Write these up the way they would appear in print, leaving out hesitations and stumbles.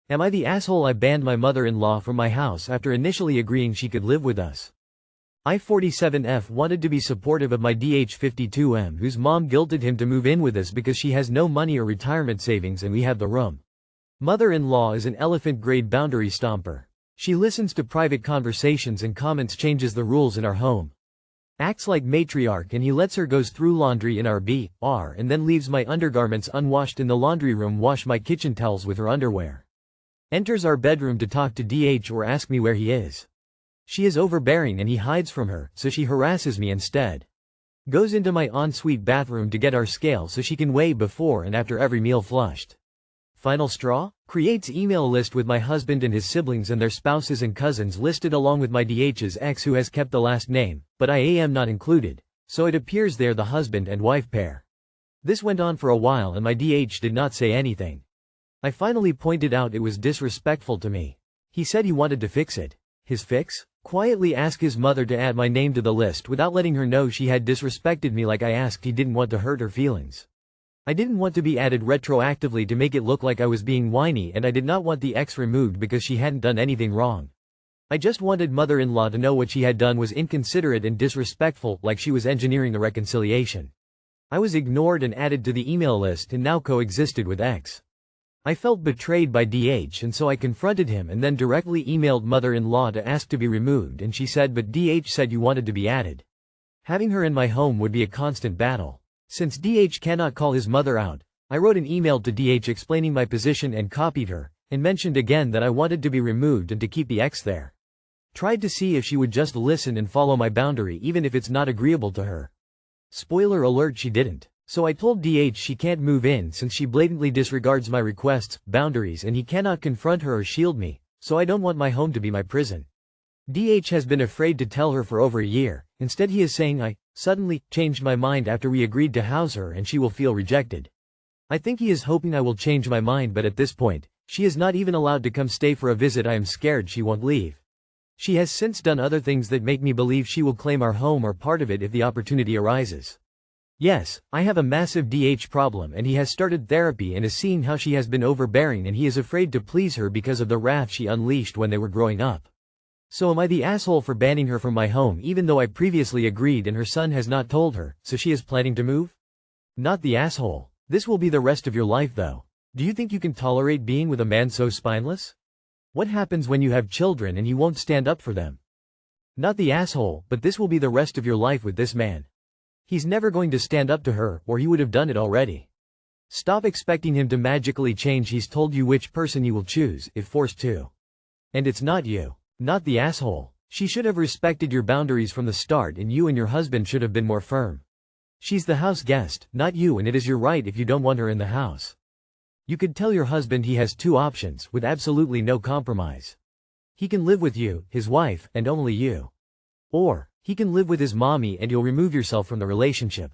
Am I the asshole I banned my mother-in-law from my house after initially agreeing she could live with us? I-47F wanted to be supportive of my DH-52M whose mom guilted him to move in with us because she has no money or retirement savings and we have the room. Mother-in-law is an elephant-grade boundary stomper. She listens to private conversations and comments, changes the rules in our home. Acts like matriarch, and he lets her goes through laundry in our BR and then leaves my undergarments unwashed in the laundry room, wash my kitchen towels with her underwear. Enters our bedroom to talk to DH or ask me where he is. She is overbearing and he hides from her, so she harasses me instead. Goes into my ensuite bathroom to get our scale so she can weigh before and after every meal flushed. Final straw? Creates email list with my husband and his siblings and their spouses and cousins listed along with my DH's ex who has kept the last name, but I am not included, so it appears they're the husband and wife pair. This went on for a while and my DH did not say anything. I finally pointed out it was disrespectful to me. He said he wanted to fix it. His fix? Quietly ask his mother to add my name to the list without letting her know she had disrespected me like I asked. He didn't want to hurt her feelings. I didn't want to be added retroactively to make it look like I was being whiny, and I did not want the ex removed because she hadn't done anything wrong. I just wanted mother-in-law to know what she had done was inconsiderate and disrespectful, like she was engineering a reconciliation. I was ignored and added to the email list and now coexisted with ex. I felt betrayed by DH and so I confronted him and then directly emailed mother-in-law to ask to be removed, and she said but DH said you wanted to be added. Having her in my home would be a constant battle. Since DH cannot call his mother out, I wrote an email to DH explaining my position and copied her, and mentioned again that I wanted to be removed and to keep the ex there. Tried to see if she would just listen and follow my boundary even if it's not agreeable to her. Spoiler alert, she didn't. So I told DH she can't move in since she blatantly disregards my requests, boundaries, and he cannot confront her or shield me, so I don't want my home to be my prison. DH has been afraid to tell her for over a year. Instead he is saying I suddenly changed my mind after we agreed to house her and she will feel rejected. I think he is hoping I will change my mind, but at this point, she is not even allowed to come stay for a visit. I am scared she won't leave. She has since done other things that make me believe she will claim our home or part of it if the opportunity arises. Yes, I have a massive DH problem and he has started therapy and is seeing how she has been overbearing and he is afraid to please her because of the wrath she unleashed when they were growing up. So am I the asshole for banning her from my home even though I previously agreed and her son has not told her, so she is planning to move? Not the asshole. This will be the rest of your life though. Do you think you can tolerate being with a man so spineless? What happens when you have children and you won't stand up for them? Not the asshole, but this will be the rest of your life with this man. He's never going to stand up to her, or he would have done it already. Stop expecting him to magically change. He's told you which person you will choose, if forced to. And it's not you. Not the asshole. She should have respected your boundaries from the start and you and your husband should have been more firm. She's the house guest, not you, and it is your right if you don't want her in the house. You could tell your husband he has two options, with absolutely no compromise. He can live with you, his wife, and only you. Or, he can live with his mommy and you'll remove yourself from the relationship.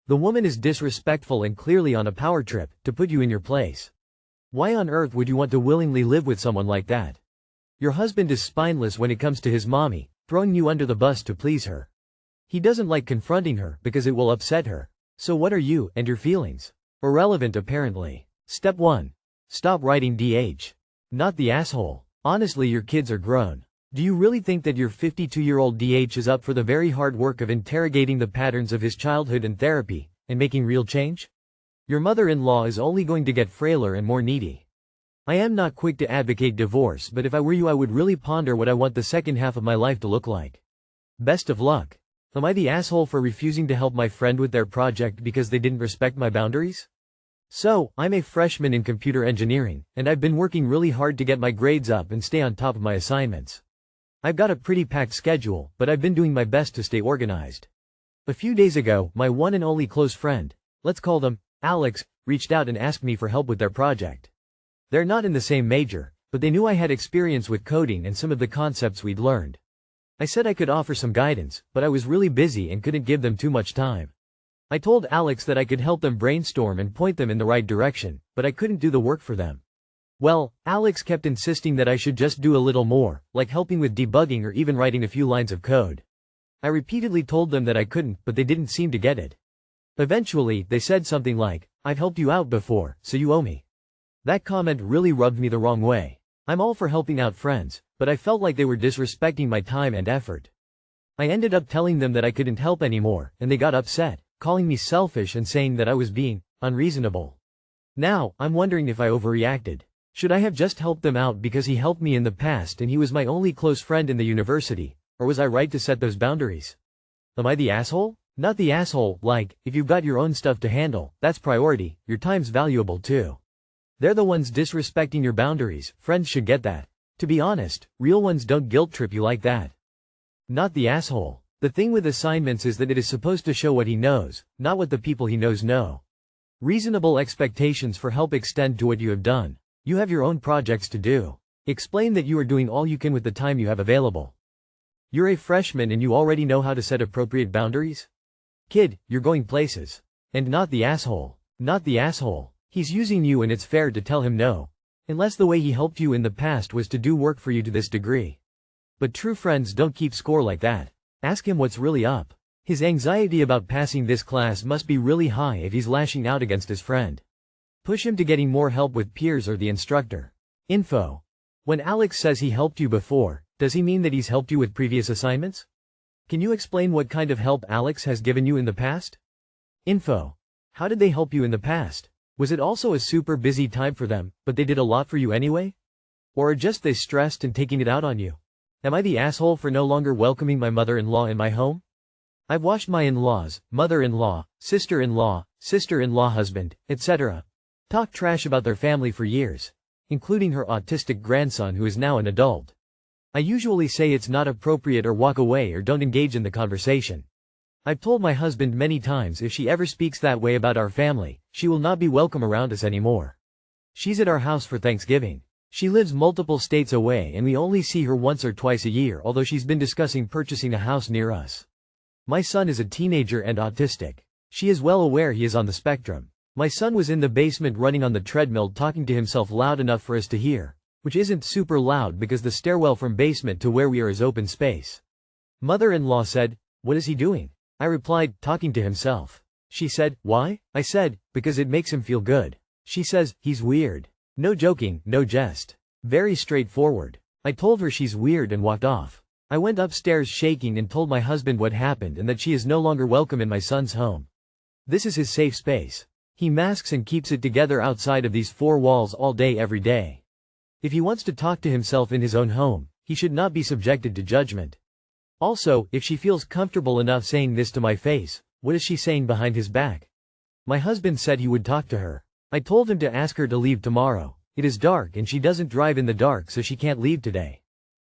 The woman is disrespectful and clearly on a power trip, to put you in your place. Why on earth would you want to willingly live with someone like that? Your husband is spineless when it comes to his mommy, throwing you under the bus to please her. He doesn't like confronting her because it will upset her. So what are you and your feelings? Irrelevant apparently. Step 1. Stop writing DH. Not the asshole. Honestly, your kids are grown. Do you really think that your 52-year-old DH is up for the very hard work of interrogating the patterns of his childhood and therapy, and making real change? Your mother-in-law is only going to get frailer and more needy. I am not quick to advocate divorce, but if I were you I would really ponder what I want the second half of my life to look like. Best of luck. Am I the asshole for refusing to help my friend with their project because they didn't respect my boundaries? So, I'm a freshman in computer engineering, and I've been working really hard to get my grades up and stay on top of my assignments. I've got a pretty packed schedule, but I've been doing my best to stay organized. A few days ago, my one and only close friend, let's call them Alex, reached out and asked me for help with their project. They're not in the same major, but they knew I had experience with coding and some of the concepts we'd learned. I said I could offer some guidance, but I was really busy and couldn't give them too much time. I told Alex that I could help them brainstorm and point them in the right direction, but I couldn't do the work for them. Well, Alex kept insisting that I should just do a little more, like helping with debugging or even writing a few lines of code. I repeatedly told them that I couldn't, but they didn't seem to get it. Eventually, they said something like, "I've helped you out before, so you owe me." That comment really rubbed me the wrong way. I'm all for helping out friends, but I felt like they were disrespecting my time and effort. I ended up telling them that I couldn't help anymore, and they got upset, calling me selfish and saying that I was being unreasonable. Now, I'm wondering if I overreacted. Should I have just helped them out because he helped me in the past and he was my only close friend in the university, or was I right to set those boundaries? Am I the asshole? Not the asshole, like, if you've got your own stuff to handle, that's priority, your time's valuable too. They're the ones disrespecting your boundaries, friends should get that. To be honest, real ones don't guilt trip you like that. Not the asshole. The thing with assignments is that it is supposed to show what he knows, not what the people he knows know. Reasonable expectations for help extend to what you have done. You have your own projects to do. Explain that you are doing all you can with the time you have available. You're a freshman and you already know how to set appropriate boundaries? Kid, you're going places. And not the asshole. Not the asshole. He's using you and it's fair to tell him no. Unless the way he helped you in the past was to do work for you to this degree. But true friends don't keep score like that. Ask him what's really up. His anxiety about passing this class must be really high if he's lashing out against his friend. Push him to getting more help with peers or the instructor. Info. When Alex says he helped you before, does he mean that he's helped you with previous assignments? Can you explain what kind of help Alex has given you in the past? Info. How did they help you in the past? Was it also a super busy time for them, but they did a lot for you anyway? Or are just they stressed and taking it out on you? Am I the asshole for no longer welcoming my mother-in-law in my home? I've watched my in-laws, mother-in-law, sister-in-law husband, etc. talk trash about their family for years, including her autistic grandson who is now an adult. I usually say it's not appropriate or walk away or don't engage in the conversation. I've told my husband many times if she ever speaks that way about our family, she will not be welcome around us anymore. She's at our house for Thanksgiving. She lives multiple states away and we only see her once or twice a year, although she's been discussing purchasing a house near us. My son is a teenager and autistic. She is well aware he is on the spectrum. My son was in the basement running on the treadmill talking to himself loud enough for us to hear, which isn't super loud because the stairwell from basement to where we are is open space. Mother-in-law said, "What is he doing?" I replied, "Talking to himself." She said, "Why?" I said, "Because it makes him feel good." She says, "He's weird." No joking, no jest. Very straightforward. I told her she's weird and walked off. I went upstairs shaking and told my husband what happened and that she is no longer welcome in my son's home. This is his safe space. He masks and keeps it together outside of these four walls all day every day. If he wants to talk to himself in his own home, he should not be subjected to judgment. Also, if she feels comfortable enough saying this to my face, what is she saying behind his back? My husband said he would talk to her. I told him to ask her to leave tomorrow. It is dark and she doesn't drive in the dark so she can't leave today.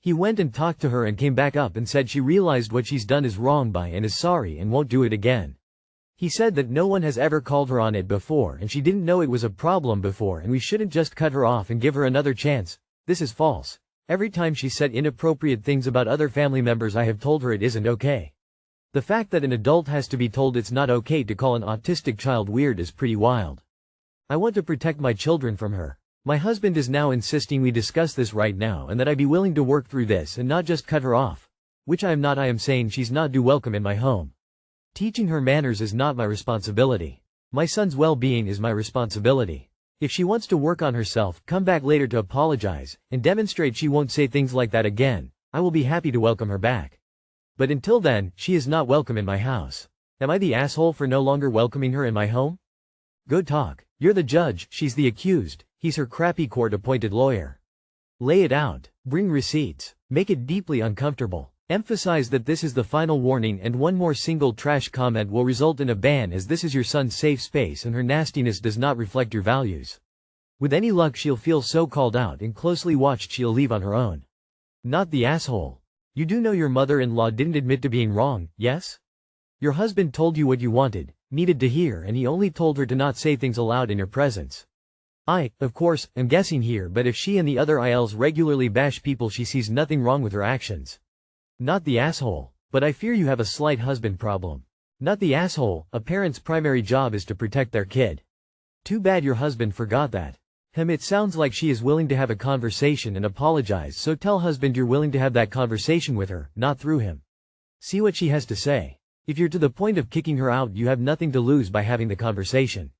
He went and talked to her and came back up and said she realized what she's done is wrong by and is sorry and won't do it again. He said that no one has ever called her on it before and she didn't know it was a problem before and we shouldn't just cut her off and give her another chance. This is false. Every time she said inappropriate things about other family members I have told her it isn't okay. The fact that an adult has to be told it's not okay to call an autistic child weird is pretty wild. I want to protect my children from her. My husband is now insisting we discuss this right now and that I be willing to work through this and not just cut her off. Which I am not. I am saying she's not welcome in my home. Teaching her manners is not my responsibility. My son's well-being is my responsibility. If she wants to work on herself, come back later to apologize, and demonstrate she won't say things like that again, I will be happy to welcome her back. But until then, she is not welcome in my house. Am I the asshole for no longer welcoming her in my home? Good talk. You're the judge, she's the accused, he's her crappy court-appointed lawyer. Lay it out. Bring receipts. Make it deeply uncomfortable. Emphasize that this is the final warning and one more single trash comment will result in a ban as this is your son's safe space and her nastiness does not reflect your values. With any luck she'll feel so called out and closely watched she'll leave on her own. Not the asshole. You do know your mother-in-law didn't admit to being wrong, yes? Your husband told you what you wanted, needed to hear and he only told her to not say things aloud in your presence. I, of course, am guessing here but if she and the other ILs regularly bash people she sees nothing wrong with her actions. Not the asshole. But I fear you have a slight husband problem. Not the asshole. A parent's primary job is to protect their kid. Too bad your husband forgot that. It sounds like she is willing to have a conversation and apologize, so tell husband you're willing to have that conversation with her, not through him. See what she has to say. If you're to the point of kicking her out you have nothing to lose by having the conversation.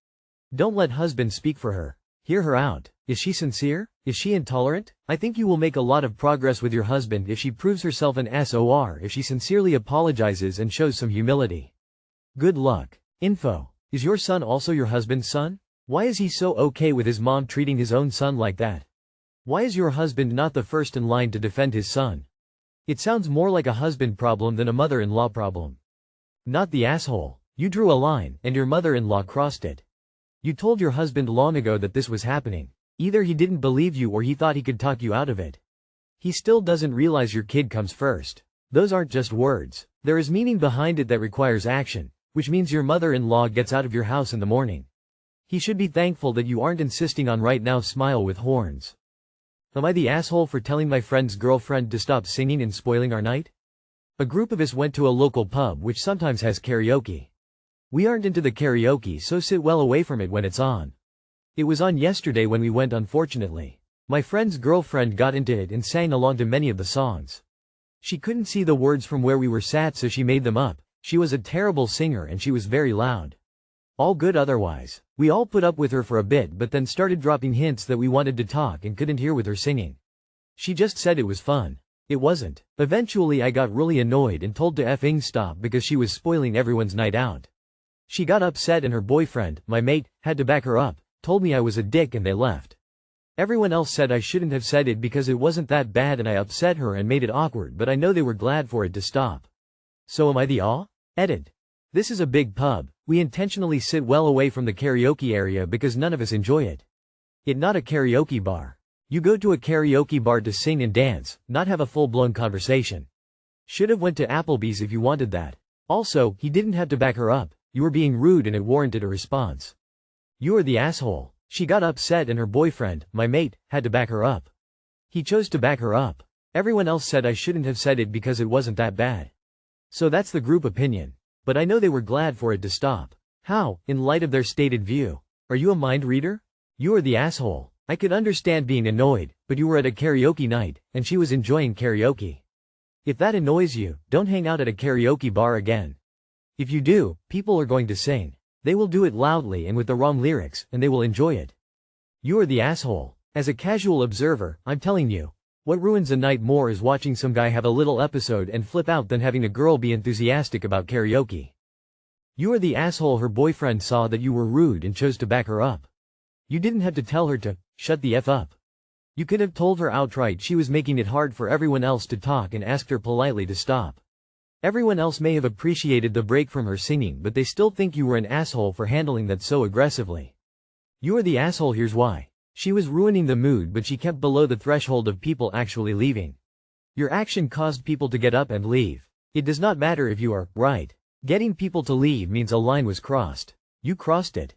Don't let husband speak for her. Hear her out. Is she sincere? Is she intolerant? I think you will make a lot of progress with your husband if she proves herself an SOR, if she sincerely apologizes and shows some humility. Good luck. Info. Is your son also your husband's son? Why is he so okay with his mom treating his own son like that? Why is your husband not the first in line to defend his son? It sounds more like a husband problem than a mother-in-law problem. Not the asshole. You drew a line, and your mother-in-law crossed it. You told your husband long ago that this was happening. Either he didn't believe you or he thought he could talk you out of it. He still doesn't realize your kid comes first. Those aren't just words. There is meaning behind it that requires action, which means your mother-in-law gets out of your house in the morning. He should be thankful that you aren't insisting on right now smile with horns. Am I the asshole for telling my friend's girlfriend to stop singing and spoiling our night? A group of us went to a local pub which sometimes has karaoke. We aren't into the karaoke, so sit well away from it when it's on. It was on yesterday when we went, unfortunately. My friend's girlfriend got into it and sang along to many of the songs. She couldn't see the words from where we were sat, so she made them up. She was a terrible singer and she was very loud. All good otherwise. We all put up with her for a bit but then started dropping hints that we wanted to talk and couldn't hear with her singing. She just said it was fun. It wasn't. Eventually I got really annoyed and told to effing stop because she was spoiling everyone's night out. She got upset and her boyfriend, my mate, had to back her up, told me I was a dick and they left. Everyone else said I shouldn't have said it because it wasn't that bad and I upset her and made it awkward, but I know they were glad for it to stop. So am I the aw? Edit. This is a big pub. We intentionally sit well away from the karaoke area because none of us enjoy it. It's not a karaoke bar. You go to a karaoke bar to sing and dance, not have a full-blown conversation. Should have went to Applebee's if you wanted that. Also, he didn't have to back her up. You were being rude and it warranted a response. You are the asshole. She got upset and her boyfriend, my mate, had to back her up. He chose to back her up. Everyone else said I shouldn't have said it because it wasn't that bad. So that's the group opinion. But I know they were glad for it to stop. How, in light of their stated view? Are you a mind reader? You are the asshole. I could understand being annoyed, but you were at a karaoke night, and she was enjoying karaoke. If that annoys you, don't hang out at a karaoke bar again. If you do, people are going to sing. They will do it loudly and with the wrong lyrics, and they will enjoy it. You are the asshole. As a casual observer, I'm telling you, what ruins a night more is watching some guy have a little episode and flip out than having a girl be enthusiastic about karaoke. You are the asshole. Her boyfriend saw that you were rude and chose to back her up. You didn't have to tell her to shut the F up. You could have told her outright she was making it hard for everyone else to talk and asked her politely to stop. Everyone else may have appreciated the break from her singing, but they still think you were an asshole for handling that so aggressively. You are the asshole. Here's why. She was ruining the mood, but she kept below the threshold of people actually leaving. Your action caused people to get up and leave. It does not matter if you are right. Getting people to leave means a line was crossed. You crossed it.